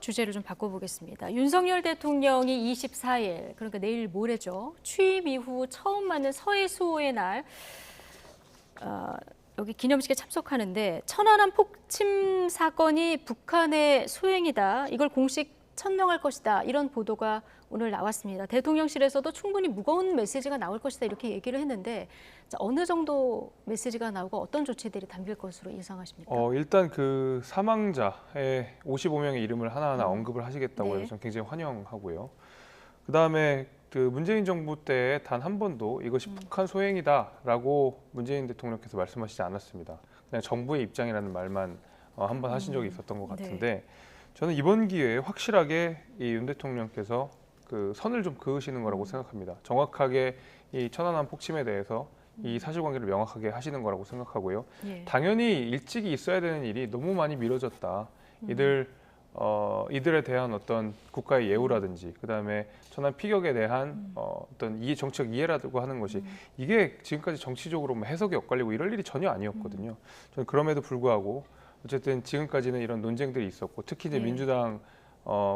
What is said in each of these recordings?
주제를 좀 바꿔보겠습니다. 윤석열 대통령이 24일, 그러니까 내일 모레죠. 취임 이후 처음 맞는 서해수호의 날, 여기 기념식에 참석하는데 천안함 폭침 사건이 북한의 소행이다. 이걸 공식 천명할 것이다. 이런 보도가 오늘 나왔습니다. 대통령실에서도 충분히 무거운 메시지가 나올 것이다. 이렇게 얘기를 했는데 어느 정도 메시지가 나오고 어떤 조치들이 담길 것으로 예상하십니까? 일단 그 사망자의 55명의 이름을 하나하나 언급을 하시겠다고 네. 해서 저는 굉장히 환영하고요. 그다음에 그 문재인 정부 때 단 한 번도 이것이 북한 소행이다라고 문재인 대통령께서 말씀하시지 않았습니다. 그냥 정부의 입장이라는 말만 한 번 하신 적이 있었던 것 같은데 네. 저는 이번 기회에 확실하게 이 윤 대통령께서 그 선을 좀 그으시는 거라고 생각합니다. 정확하게 이 천안함 폭침에 대해서 이 사실관계를 명확하게 하시는 거라고 생각하고요. 예. 당연히 일찍이 있어야 되는 일이 너무 많이 미뤄졌다. 이들에 대한 어떤 국가의 예우라든지 그다음에 천안 피격에 대한 어떤 정책 이해라고 하는 것이 이게 지금까지 정치적으로 뭐 해석이 엇갈리고 이럴 일이 전혀 아니었거든요. 저는 그럼에도 불구하고 어쨌든 지금까지는 이런 논쟁들이 있었고 특히 이제 예. 민주당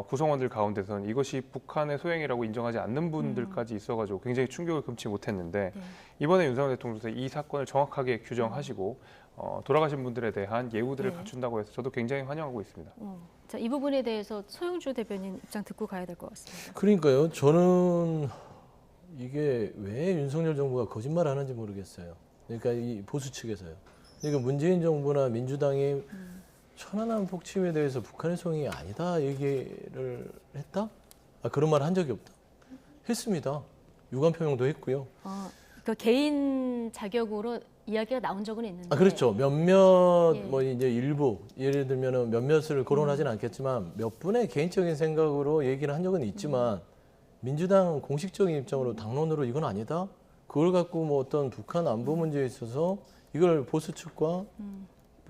구성원들 가운데서는 이것이 북한의 소행이라고 인정하지 않는 분들까지 있어가지고 굉장히 충격을 금치 못했는데 네. 이번에 윤석열 대통령께서 이 사건을 정확하게 규정하시고 돌아가신 분들에 대한 예우들을 네. 갖춘다고 해서 저도 굉장히 환영하고 있습니다. 자, 이 부분에 대해서 소영주 대변인 입장 듣고 가야 될 것 같습니다. 그러니까요. 저는 이게 왜 윤석열 정부가 거짓말을 하는지 모르겠어요. 그러니까 이 보수 측에서요. 그러니까 문재인 정부나 민주당이 천안함 폭침에 대해서 북한의 소행이 아니다 얘기를 했다? 그런 말 한 적이 없다. 했습니다. 유감 표명도 했고요. 그 개인 자격으로 이야기가 나온 적은 있는데. 그렇죠. 몇몇 예. 뭐 이제 일부 예를 들면은 몇몇을 거론하지는 않겠지만 몇 분의 개인적인 생각으로 얘기를 한 적은 있지만 민주당 공식적인 입장으로 당론으로 이건 아니다. 그걸 갖고 뭐 어떤 북한 안보 문제에 있어서 이걸 보수 측과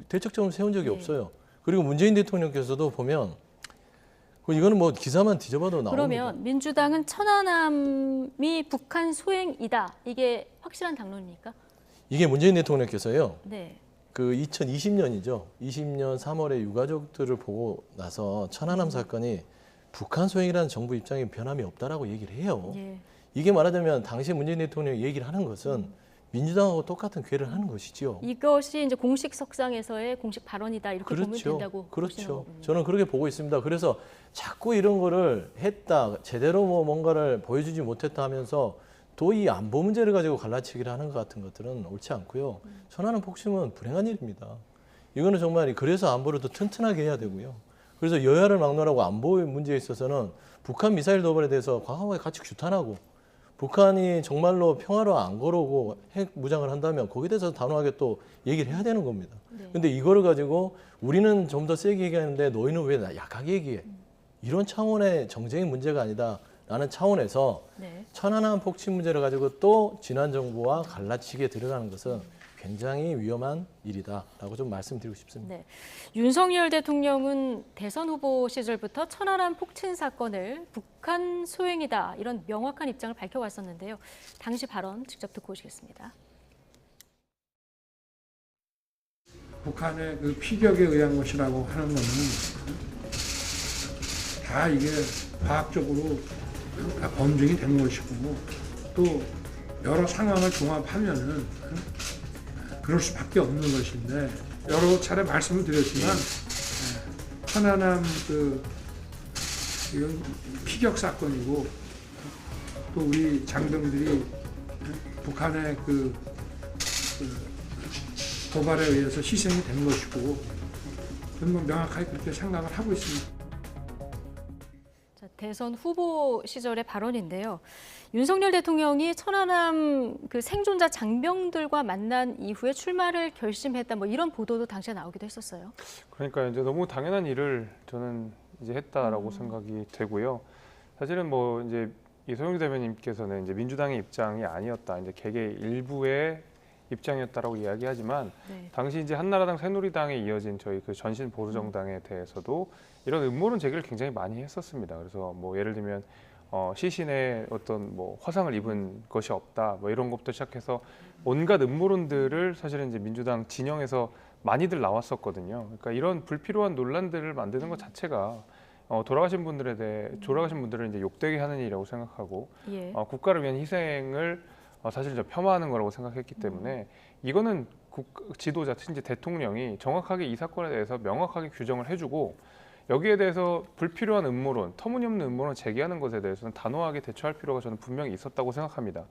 대척점을 세운 적이 예. 없어요. 그리고 문재인 대통령께서도 보면 이거는 뭐 기사만 뒤져봐도 나옵니다. 그러면 민주당은 천안함이 북한 소행이다. 이게 확실한 당론입니까? 이게 문재인 대통령께서요. 네. 그 2020년이죠. 20년 3월에 유가족들을 보고 나서 천안함 사건이 북한 소행이라는 정부 입장에 변함이 없다라고 얘기를 해요. 예. 이게 말하자면 당시 문재인 대통령이 얘기를 하는 것은 민주당하고 똑같은 궤를 하는 것이지요. 이것이 이제 공식 석상에서의 공식 발언이다. 이렇게 보면 그렇죠. 된다고 보시는 그렇죠. 거군요. 저는 그렇게 보고 있습니다. 그래서 자꾸 이런 거를 했다, 제대로 뭐 뭔가를 보여주지 못했다 하면서 또 이 안보 문제를 가지고 갈라치기를 하는 것 같은 것들은 옳지 않고요. 천안함 폭침은 불행한 일입니다. 이거는 정말 그래서 안보를 더 튼튼하게 해야 되고요. 그래서 여야를 막론하고 안보 문제에 있어서는 북한 미사일 도발에 대해서 과감하게 같이 규탄하고 북한이 정말로 평화로 안 걸어오고 핵 무장을 한다면 거기에 대해서 단호하게 또 얘기를 해야 되는 겁니다. 근데 이거를 가지고 우리는 좀 더 세게 얘기하는데 너희는 왜 약하게 얘기해? 이런 차원의 정쟁의 문제가 아니다라는 차원에서 네. 천안함 폭침 문제를 가지고 또 지난 정부와 갈라치기에 들어가는 것은 굉장히 위험한 일이다라고 좀 말씀드리고 싶습니다. 네. 윤석열 대통령은 대선 후보 시절부터 천안함 폭침 사건을 북한 소행이다 이런 명확한 입장을 밝혀왔었는데요. 당시 발언 직접 듣고 오시겠습니다. 북한의 그 피격에 의한 것이라고 하는 것은 다 이게 과학적으로 다 검증이 된 것이고 또 여러 상황을 종합하면은 그럴 수밖에 없는 것인데 여러 차례 말씀을 드렸지만 천안함 이건 피격 사건이고 또 우리 장병들이 북한의 도발에 의해서 희생이 된 것이고 저는 명확하게 그렇게 생각을 하고 있습니다. 자, 대선 후보 시절의 발언인데요. 윤석열 대통령이 천안함 그 생존자 장병들과 만난 이후에 출마를 결심했다. 뭐 이런 보도도 당시에 나오기도 했었어요. 그러니까 이제 너무 당연한 일을 저는 이제 했다라고 생각이 되고요. 사실은 뭐 이제 이 소영주 대변인께서는 이제 민주당의 입장이 아니었다, 이제 개개 일부의 입장이었다라고 이야기하지만 네. 당시 이제 한나라당, 새누리당에 이어진 저희 그 전신 보수 정당에 대해서도 이런 음모론 제기를 굉장히 많이 했었습니다. 그래서 뭐 예를 들면 시신에 어떤 뭐 화상을 입은 것이 없다, 뭐 이런 것부터 시작해서 온갖 음모론들을 사실은 이제 민주당 진영에서 많이들 나왔었거든요. 그러니까 이런 불필요한 논란들을 만드는 것 자체가 돌아가신 분들은 이제 욕되게 하는 일이라고 생각하고 예. 국가를 위한 희생을 사실 좀 폄하하는 거라고 생각했기 때문에 이거는 지도자, 특히 대통령이 정확하게 이 사건에 대해서 명확하게 규정을 해주고 여기에 대해서 불필요한 음모론, 터무니없는 음모론 제기하는 것에 대해서는 단호하게 대처할 필요가 저는 분명히 있었다고 생각합니다.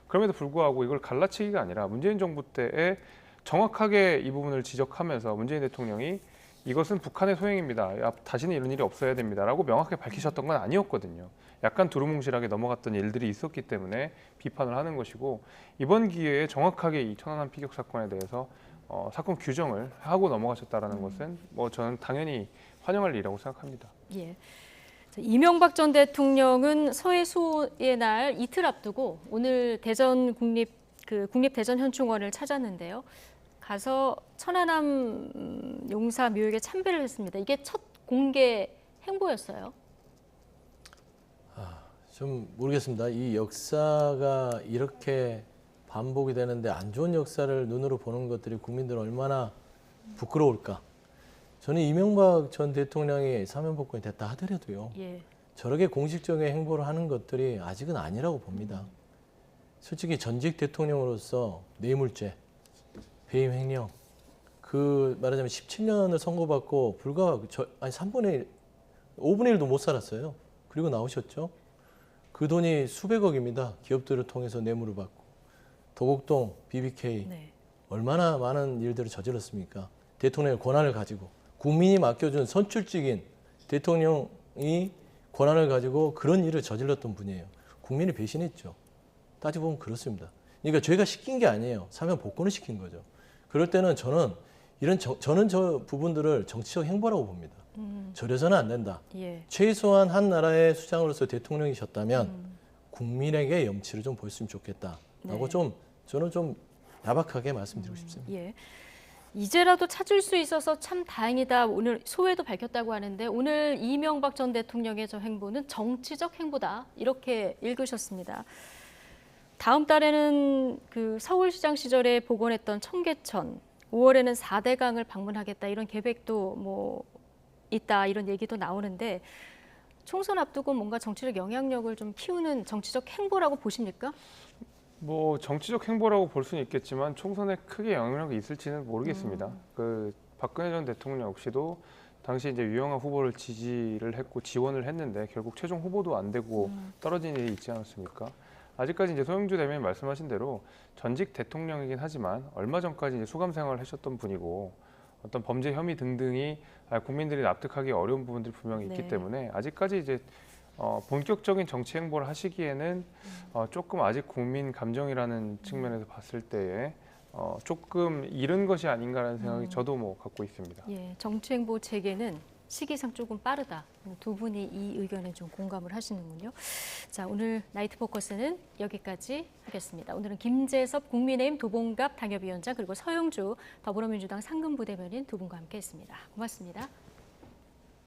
그럼에도 불구하고 이걸 갈라치기가 아니라 문재인 정부 때에 정확하게 이 부분을 지적하면서 문재인 대통령이 이것은 북한의 소행입니다. 다시는 이런 일이 없어야 됩니다라고 명확하게 밝히셨던 건 아니었거든요. 약간 두루뭉실하게 넘어갔던 일들이 있었기 때문에 비판을 하는 것이고 이번 기회에 정확하게 이 천안함 피격 사건에 대해서 사건 규정을 하고 넘어가셨다라는 것은 저는 당연히 환영할 일이라고 생각합니다. 예. 자, 이명박 전 대통령은 서해 수호의 날 이틀 앞두고 오늘 대전 국립대전현충원을 찾았는데요. 가서 천안함 용사 묘역에 참배를 했습니다. 이게 첫 공개 행보였어요. 좀 모르겠습니다. 이 역사가 이렇게 반복이 되는데 안 좋은 역사를 눈으로 보는 것들이 국민들은 얼마나 부끄러울까. 저는 이명박 전 대통령이 사면복권이 됐다 하더라도요. 예. 저렇게 공식적인 행보를 하는 것들이 아직은 아니라고 봅니다. 솔직히 전직 대통령으로서 뇌물죄, 배임 횡령, 말하자면 17년을 선고받고 불과 3분의 1, 5분의 1도 못 살았어요. 그리고 나오셨죠. 그 돈이 수백억입니다. 기업들을 통해서 뇌물을 받고. 도곡동, BBK 네. 얼마나 많은 일들을 저질렀습니까? 대통령의 권한을 가지고 국민이 맡겨준 선출직인 대통령이 권한을 가지고 그런 일을 저질렀던 분이에요. 국민이 배신했죠. 따지고 보면 그렇습니다. 그러니까 죄가 시킨 게 아니에요. 사면 복권을 시킨 거죠. 그럴 때는 저는 저는 저 부분들을 정치적 행보라고 봅니다. 저래서는 안 된다. 예. 최소한 한 나라의 수장으로서 대통령이셨다면 국민에게 염치를 좀 보였으면 좋겠다라고 네. 저는 좀 야박하게 말씀드리고 싶습니다. 예. 이제라도 찾을 수 있어서 참 다행이다. 오늘 소회도 밝혔다고 하는데 오늘 이명박 전 대통령의 저 행보는 정치적 행보다 이렇게 읽으셨습니다. 다음 달에는 서울시장 시절에 복원했던 청계천, 5월에는 4대강을 방문하겠다 이런 계획도 있다 이런 얘기도 나오는데 총선 앞두고 뭔가 정치적 영향력을 좀 키우는 정치적 행보라고 보십니까? 정치적 행보라고 볼 수는 있겠지만 총선에 크게 영향력이 있을지는 모르겠습니다. 박근혜 전 대통령 역시도 당시 이제 유영하 후보를 지지를 했고 지원을 했는데 결국 최종 후보도 안 되고 떨어진 일이 있지 않았습니까? 아직까지 이제 소영주 대변인 말씀하신 대로 전직 대통령이긴 하지만 얼마 전까지 이제 수감 생활을 하셨던 분이고 어떤 범죄 혐의 등등이 국민들이 납득하기 어려운 부분들이 분명히 있기 네. 때문에 아직까지 이제 본격적인 정치 행보를 하시기에는 조금 아직 국민 감정이라는 측면에서 봤을 때에 조금 이른 것이 아닌가라는 생각이 저도 갖고 있습니다. 예, 정치 행보 재개는 시기상 조금 빠르다. 두 분이 이 의견에 좀 공감을 하시는군요. 자, 오늘 나이트 포커스는 여기까지 하겠습니다. 오늘은 김재섭 국민의힘 도봉갑 당협위원장 그리고 서영주 더불어민주당 상근부대변인 두 분과 함께했습니다. 고맙습니다.